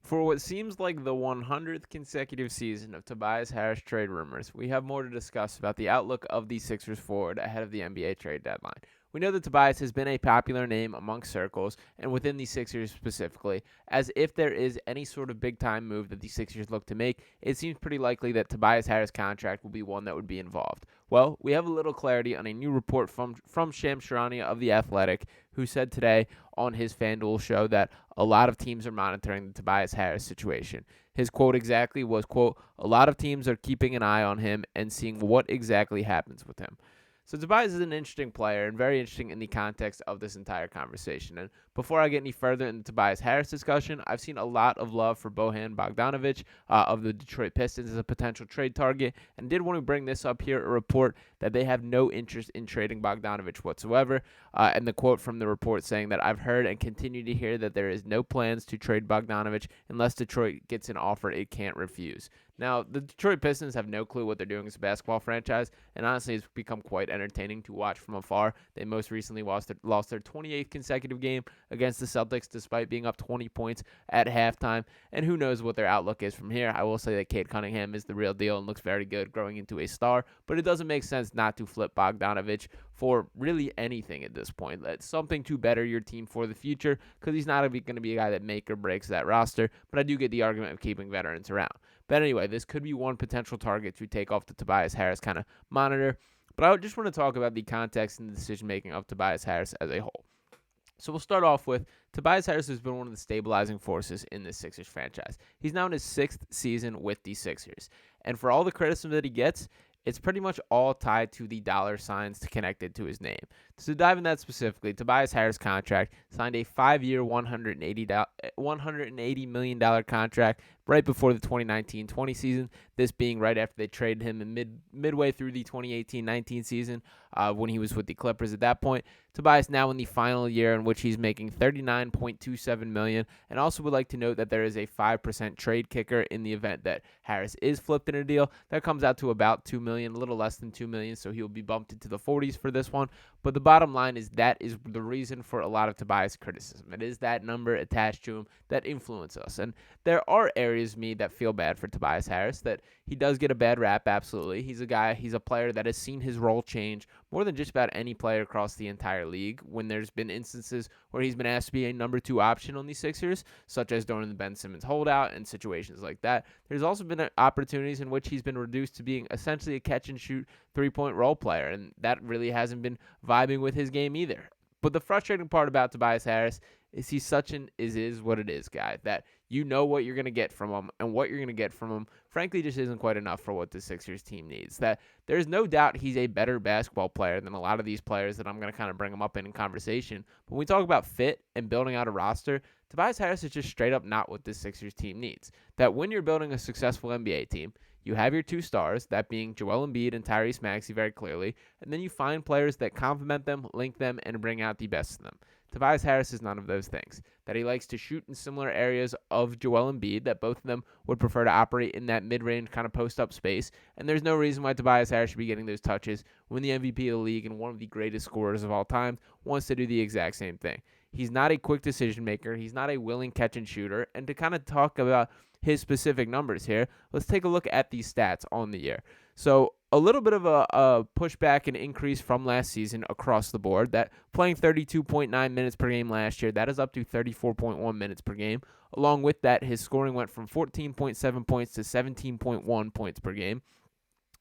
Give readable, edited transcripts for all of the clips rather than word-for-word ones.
For what seems like the 100th consecutive season of Tobias Harris trade rumors, we have more to discuss about the outlook of the Sixers forward ahead of the NBA trade deadline. We know that Tobias has been a popular name among circles and within the Sixers specifically, as if there is any sort of big-time move that the Sixers look to make, it seems pretty likely that Tobias Harris' contract will be one that would be involved. Well, we have a little clarity on a new report from Shams Charania of The Athletic, who said today on his FanDuel show that a lot of teams are monitoring the Tobias Harris situation. His quote exactly was, quote, "A lot of teams are keeping an eye on him and seeing what exactly happens with him." So Tobias is an interesting player and very interesting in the context of this entire conversation. And before I get any further in the Tobias Harris discussion, I've seen a lot of love for Bojan Bogdanovic of the Detroit Pistons as a potential trade target, and did want to bring this up here, a report that they have no interest in trading Bogdanovic whatsoever. And the quote from the report saying that I've heard and continue to hear that there is no plans to trade Bogdanovic unless Detroit gets an offer it can't refuse. Now, the Detroit Pistons have no clue what they're doing as a basketball franchise, and honestly, it's become quite entertaining to watch from afar. They most recently lost their 28th consecutive game against the Celtics, despite being up 20 points at halftime, and who knows what their outlook is from here. I will say that Cade Cunningham is the real deal and looks very good growing into a star, but it doesn't make sense not to flip Bogdanovic for really anything at this point. That's something to better your team for the future, because he's not going to be a guy that make or breaks that roster, but I do get the argument of keeping veterans around. But anyway, this could be one potential target to take off the Tobias Harris kind of monitor. But I just want to talk about the context and the decision-making of Tobias Harris as a whole. So we'll start off with Tobias Harris has been one of the stabilizing forces in this Sixers franchise. He's now in his 6th season with the Sixers. And for all the criticism that he gets, it's pretty much all tied to the dollar signs connected to his name. To dive in that specifically, Tobias Harris' contract signed a 5-year, $180 million contract right before the 2019-20 season, this being right after they traded him in midway through the 2018-19 season when he was with the Clippers at that point. Tobias now in the final year in which he's making $39.27 million, and also would like to note that there is a 5% trade kicker in the event that Harris is flipped in a deal. That comes out to about $2 million, a little less than $2 million, so he'll be bumped into the 40s for this one. But the bottom line is that is the reason for a lot of Tobias criticism. It is that number attached to him that influence us. And there are areas of me that feel bad for Tobias Harris, that he does get a bad rap, absolutely. He's a player that has seen his role change more than just about any player across the entire league when there's been instances where he's been asked to be a number 2 option on the Sixers, such as during the Ben Simmons holdout and situations like that. There's also been opportunities in which he's been reduced to being essentially a catch-and-shoot three-point role player, and that really hasn't been vibing with his game either. But the frustrating part about Tobias Harris is he's such an is what it is guy, that you know what you're going to get from him, and what you're going to get from him, frankly, just isn't quite enough for what the Sixers team needs. That there's no doubt he's a better basketball player than a lot of these players that I'm going to kind of bring him up in conversation. But when we talk about fit and building out a roster, Tobias Harris is just straight up not what this Sixers team needs. That when you're building a successful NBA team, you have your 2 stars, that being Joel Embiid and Tyrese Maxey very clearly, and then you find players that complement them, link them, and bring out the best of them. Tobias Harris is none of those things. That he likes to shoot in similar areas of Joel Embiid, that both of them would prefer to operate in that mid-range kind of post-up space, and there's no reason why Tobias Harris should be getting those touches when the MVP of the league and one of the greatest scorers of all time wants to do the exact same thing. He's not a quick decision maker. He's not a willing catch and shooter. And to kind of talk about his specific numbers here, let's take a look at these stats on the year. So a little bit of a pushback and increase from last season across the board. That playing 32.9 minutes per game last year, that is up to 34.1 minutes per game. Along with that, his scoring went from 14.7 points to 17.1 points per game.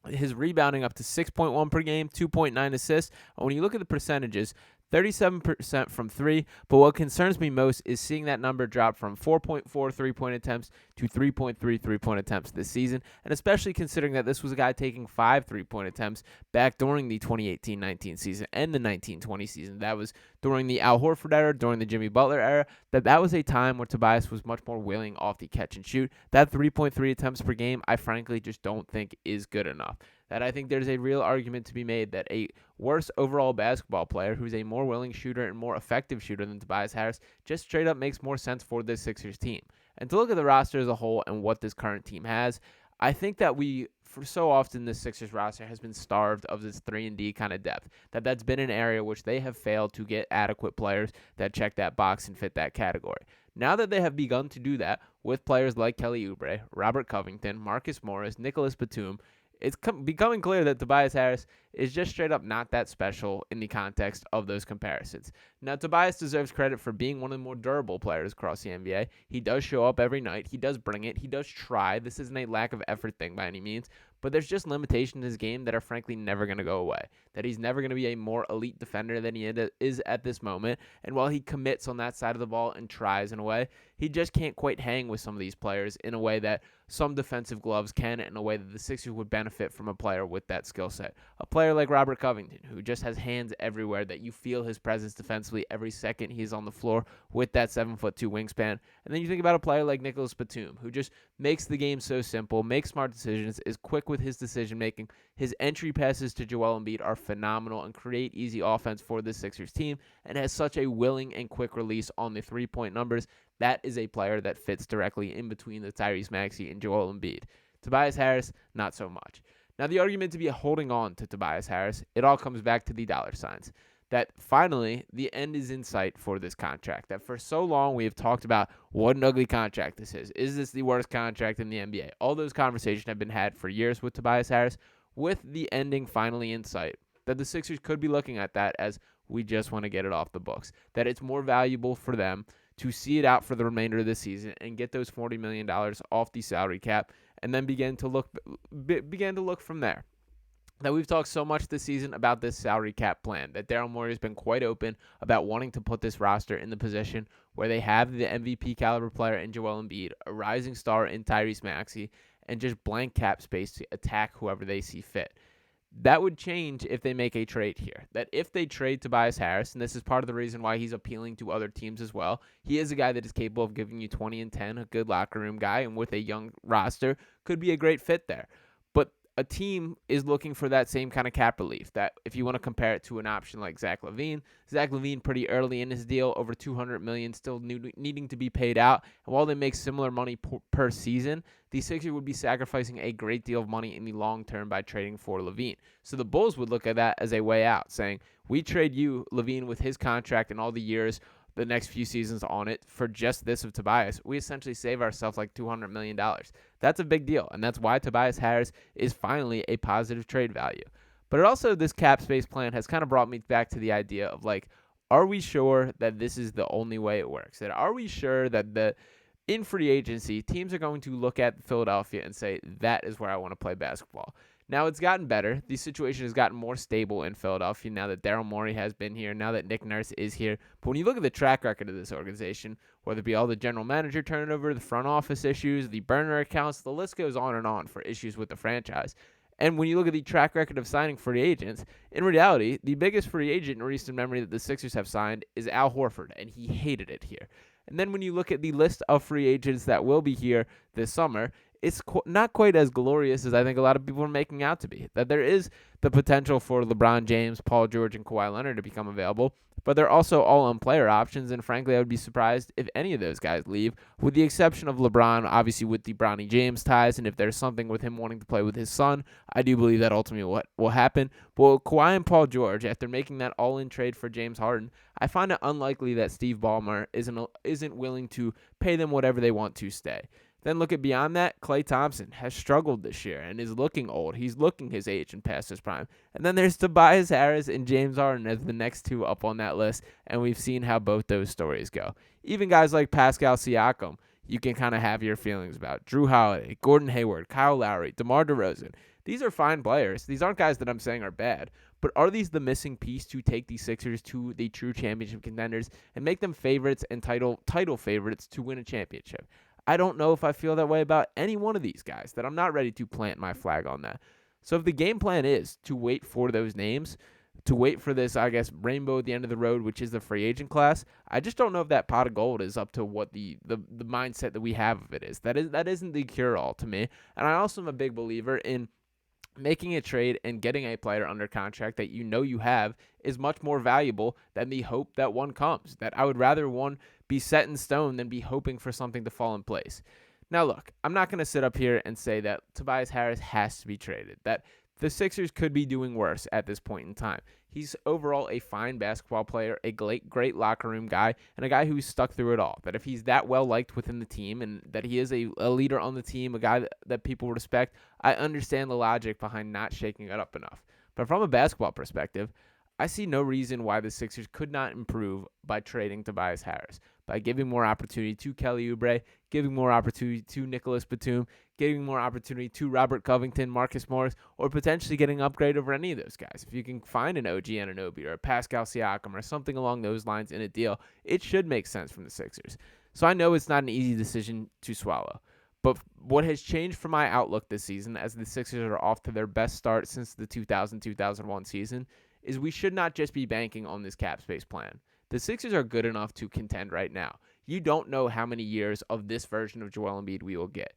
His rebounding up to 6.1 per game, 2.9 assists. And when you look at the percentages, 37% from 3, but what concerns me most is seeing that number drop from 4.4 3-point attempts to 3.3 3-point attempts this season, and especially considering that this was a guy taking 5 3-point attempts back during the 2018-19 season and the 19-20 season. That was during the Al Horford era, during the Jimmy Butler era, that was a time where Tobias was much more willing off the catch and shoot. That 3.3 attempts per game, I frankly just don't think is good enough. That I think there's a real argument to be made that a worse overall basketball player who's a more willing shooter and more effective shooter than Tobias Harris just straight up makes more sense for this Sixers team. And to look at the roster as a whole and what this current team has, I think that for so often this Sixers roster has been starved of this 3-and-D kind of depth. That's been an area which they have failed to get adequate players that check that box and fit that category. Now that they have begun to do that with players like Kelly Oubre, Robert Covington, Marcus Morris, Nicholas Batum, it's becoming clear that Tobias Harris is just straight up not that special in the context of those comparisons. Now, Tobias deserves credit for being one of the more durable players across the NBA. He does show up every night. He does bring it. He does try. This isn't a lack of effort thing by any means, but there's just limitations in his game that are frankly never going to go away. That he's never going to be a more elite defender than he is at this moment. And while he commits on that side of the ball and tries in a way, he just can't quite hang with some of these players in a way that some defensive gloves can, in a way that the Sixers would benefit from a player with that skill set. A player like Robert Covington, who just has hands everywhere, that you feel his presence defensively every second he's on the floor with that 7'2" wingspan. And then you think about a player like Nicholas Batum, who just makes the game so simple, makes smart decisions, is quick with his decision making. His entry passes to Joel Embiid are phenomenal and create easy offense for the Sixers team, and has such a willing and quick release on the three-point numbers. That is a player that fits directly in between the Tyrese Maxey and Joel Embiid. Tobias Harris, not so much. Now, the argument to be holding on to Tobias Harris, it all comes back to the dollar signs. That finally, the end is in sight for this contract. That for so long, we have talked about what an ugly contract this is. Is this the worst contract in the NBA? All those conversations have been had for years with Tobias Harris, with the ending finally in sight. That the Sixers could be looking at that as, we just want to get it off the books. That it's more valuable for them to see it out for the remainder of the season and get those $40 million off the salary cap, and then begin to look from there. Now, we've talked so much this season about this salary cap plan, that Daryl Morey has been quite open about wanting to put this roster in the position where they have the MVP caliber player in Joel Embiid, a rising star in Tyrese Maxey, and just blank cap space to attack whoever they see fit. That would change if they make a trade here. That if they trade Tobias Harris, and this is part of the reason why he's appealing to other teams as well, he is a guy that is capable of giving you 20 and 10, a good locker room guy, and with a young roster, could be a great fit there. But a team is looking for that same kind of cap relief. That if you want to compare it to an option like Zach LaVine pretty early in his deal, over $200 million, still needing to be paid out. And while they make similar money per season, the Sixers would be sacrificing a great deal of money in the long term by trading for LaVine. So the Bulls would look at that as a way out, saying, we trade you, LaVine, with his contract and all the years, the next few seasons on it, for just this of Tobias. We essentially save ourselves like $200 million. That's a big deal, and that's why Tobias Harris is finally a positive trade value. But it also, this cap space plan has kind of brought me back to the idea of, like, are we sure that this is the only way it works? That are we sure that in free agency, teams are going to look at Philadelphia and say, that is where I want to play basketball? Now, it's gotten better. The situation has gotten more stable in Philadelphia now that Daryl Morey has been here, now that Nick Nurse is here. But when you look at the track record of this organization, whether it be all the general manager turnover, the front office issues, the burner accounts, the list goes on and on for issues with the franchise. And when you look at the track record of signing free agents, in reality, the biggest free agent in recent memory that the Sixers have signed is Al Horford, and he hated it here. And then when you look at the list of free agents that will be here this summer, it's not quite as glorious as I think a lot of people are making out to be. That there is the potential for LeBron James, Paul George, and Kawhi Leonard to become available, but they're also all on player options, and frankly, I would be surprised if any of those guys leave, with the exception of LeBron, obviously with the Bronny James ties, and if there's something with him wanting to play with his son, I do believe that ultimately what will happen. But Kawhi and Paul George, after making that all-in trade for James Harden, I find it unlikely that Steve Ballmer isn't willing to pay them whatever they want to stay. Then look at beyond that, Klay Thompson has struggled this year and is looking old. He's looking his age and past his prime. And then there's Tobias Harris and James Harden as the next two up on that list, and we've seen how both those stories go. Even guys like Pascal Siakam, you can kind of have your feelings about. Drew Holiday, Gordon Hayward, Kyle Lowry, DeMar DeRozan. These are fine players. These aren't guys that I'm saying are bad, but are these the missing piece to take the Sixers to the true championship contenders and make them favorites and title favorites to win a championship? I don't know if I feel that way about any one of these guys, that I'm not ready to plant my flag on that. So if the game plan is to wait for those names, to wait for this, I guess, rainbow at the end of the road, which is the free agent class, I just don't know if that pot of gold is up to what the mindset that we have of it is. That isn't the cure-all to me. And I also am a big believer in making a trade and getting a player under contract that you know you have is much more valuable than the hope that one comes. That I would rather one be set in stone than be hoping for something to fall in place. Now, look, I'm not going to sit up here and say that Tobias Harris has to be traded. That the Sixers could be doing worse at this point in time. He's overall a fine basketball player, a great locker room guy, and a guy who's stuck through it all. That if he's that well liked within the team and that he is a leader on the team, a guy that people respect, I understand the logic behind not shaking it up enough. But from a basketball perspective, I see no reason why the Sixers could not improve by trading Tobias Harris, by giving more opportunity to Kelly Oubre, giving more opportunity to Nicholas Batum, giving more opportunity to Robert Covington, Marcus Morris, or potentially getting an upgrade over any of those guys. If you can find an OG Anunoby or a Pascal Siakam or something along those lines in a deal, it should make sense from the Sixers. So I know it's not an easy decision to swallow. But what has changed for my outlook this season, as the Sixers are off to their best start since the 2000-2001 season, is we should not just be banking on this cap space plan. The Sixers are good enough to contend right now. You don't know how many years of this version of Joel Embiid we will get.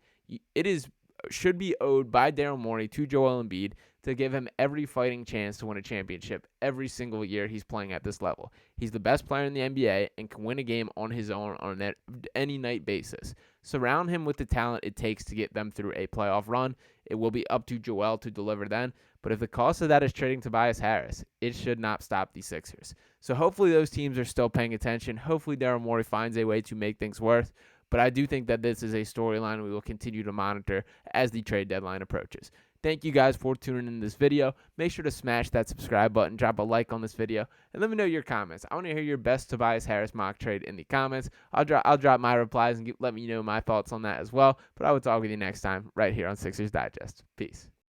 It should be owed by Daryl Morey to Joel Embiid to give him every fighting chance to win a championship every single year he's playing at this level. He's the best player in the NBA and can win a game on his own on an any night basis. Surround him with the talent it takes to get them through a playoff run. It will be up to Joel to deliver then. But if the cost of that is trading Tobias Harris, it should not stop the Sixers. So hopefully those teams are still paying attention. Hopefully Daryl Morey finds a way to make things worth. But I do think that this is a storyline we will continue to monitor as the trade deadline approaches. Thank you guys for tuning in this video. Make sure to smash that subscribe button, drop a like on this video, and let me know your comments. I want to hear your best Tobias Harris mock trade in the comments. I'll drop my replies and let me know my thoughts on that as well. But I will talk with you next time right here on Sixers Digest. Peace.